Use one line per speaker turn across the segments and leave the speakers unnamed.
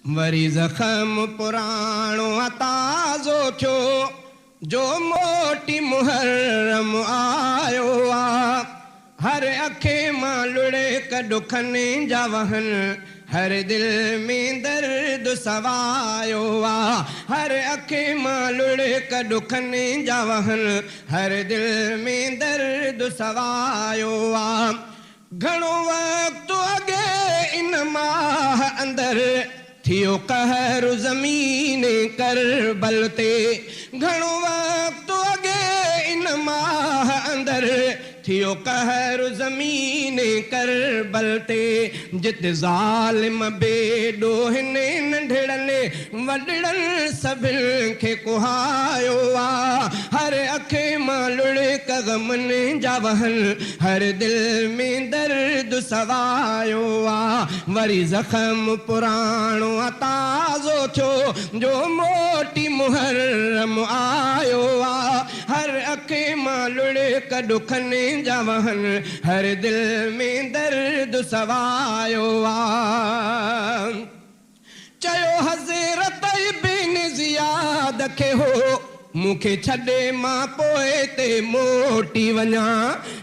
वरी ज़ख़्म पुराणो ताज़ो थियो जो मोटी मुहर्रम आयो आ। हर अखे मां लुड़े कॾुखनि जा वहन, हर दिल में दर्द सवायो आ। हर अखे मां लुड़े कॾुखनि जा वहन, हर दिल में दर्द सवायो आ। घणो वक़्तु अॻे इन माह अंदर थियो कहर ज़मीन करबल ते। घणो वक़्तु अॻे इन माह अंदर थियो कहर ज़मीन करबल ते। जिते ज़ालिम बेडो हिन नंढड़नि वॾड़नि सभिनि खे कुहायो आ। हर अखे मां लुड़े ग़मनि जा वहन, हर दिल में दर्द सवायो आ। वरी ज़ख़्म पुराणो ताज़ो थियो जो मोटी मुहर्रम आयो आ। हर अखे मां लुड़े कॾुखनि जा वहन, हर दिल में दर्द सवायो आ। चयो हज़रत इब्न ज़ियाद खे हो मूंखे छॾे मां पोइ ते मोटी वञा।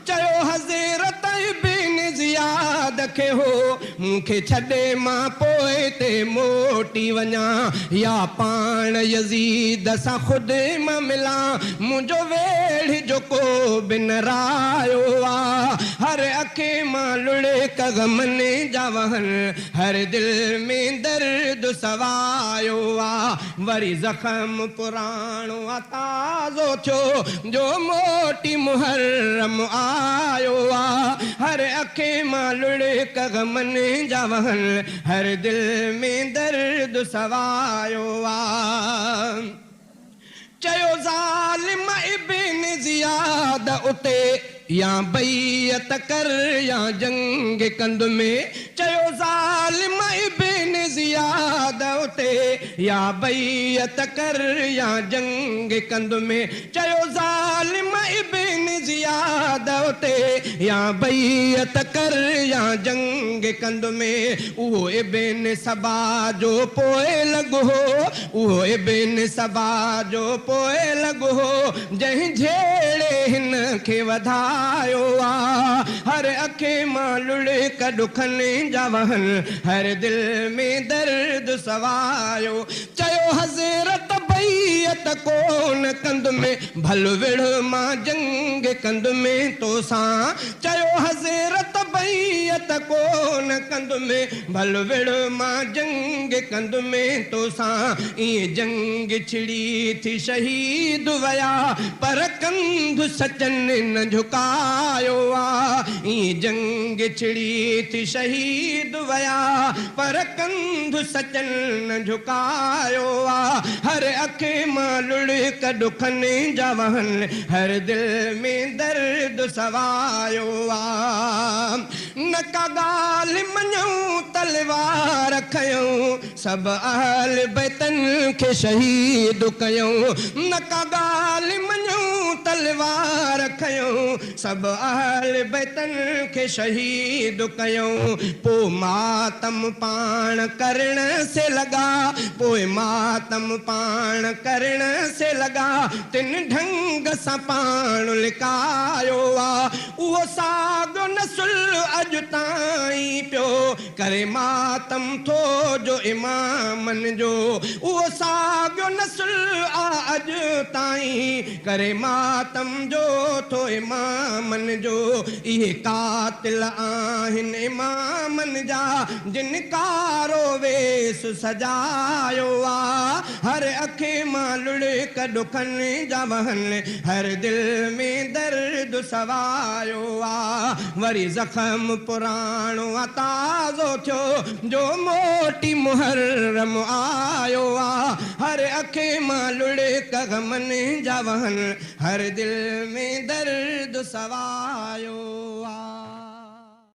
चयो हज़रत इब्न ज़ियाद खे हो मूंखे छॾे मां पोइ ते मोटी वञा। या पाण यज़ीद सां ख़ुदि मां मिलां, मुंहिंजो वेड़ जो को बि न रायो आ। हर अखे मां लुड़े ग़मनि जा वहन, हर दिल में दर्द सवायो आ। वरी ज़ख़्म पुराणो ताज़ो थियो जो मोटी मुहर्रम आयो आ। हर अखे मां लुड़े ग़मनि जा वहन, हर दिल में दर्द सवायो आ। चयो ज़ालिम इब्न ज़ियाद उते या बैयत कर या जंग कंद में। चयो ज़ालिम इब्न ज़ियाद उते या बैयत कर या जंग कंद में। चयो ज़ालिम इब्न ज़ियाद उते या बैयत कर या जंग कंद में। उहो इब्न सबा जो पोइ लॻो हो, उहो इब्न सबा जो पोइ लॻो हो, जंहिं झेड़े हिन खे वधायो आ। हर अखे मां लुड़े कॾुखनि जा वहन, हर दिल में दर्द सवायो। चयो हज़रत बैयत कोन कंद में, भल विढ़ मां जंग कंद में तोसां। चयो हज़रत बैयत कोन कंद में, भल विढ़ मां जंग कंद में तोसां। ईअं जंग छिड़ी थी शहीद वया, पर कंध सचन न झुकायो आ। ईअं जंग छिड़ी थी शहीद वया, पर कंध सचन न झुकायो आ। हर अखे मां लुड़े कॾुखनि जा वहन, हर दिल में दर्द सवायो आ। न का ॻाल्हि मञूं तलवार खयूं, सभु अहल बैतन खे शहीद कयूं। न का ॻाल्हि मञूं तलवार खयूं, सभु अहल बैतन खे शहीद कयूं। पोइ मातम पाण करण से लॻा, पोइ मातम पाण करण से लॻा, तिन ढंग सां पाण लिकायो आ। उहो साॻियो नसुल अॼु ताईं पियो करे मातम थो जो इमामनि जो। उहो साॻियो नसुल अॼु ताईं करे मातम जो थो इमामनि जो। इहे कातिल आहिनि इमामनि जा, जिन कारो वेस सजायो आ। हर अखे मां लुड़े कॾुखनि जा वहन, हर दिल में दर्द सवायो आ। वरी ज़ख़्म पुराणो ताज़ो थियो जो मोटी मुहर्रम आयो आ। हर अखे मां लुड़े ग़मनि जा वहन, हर दिल में दर्द सवायो आ।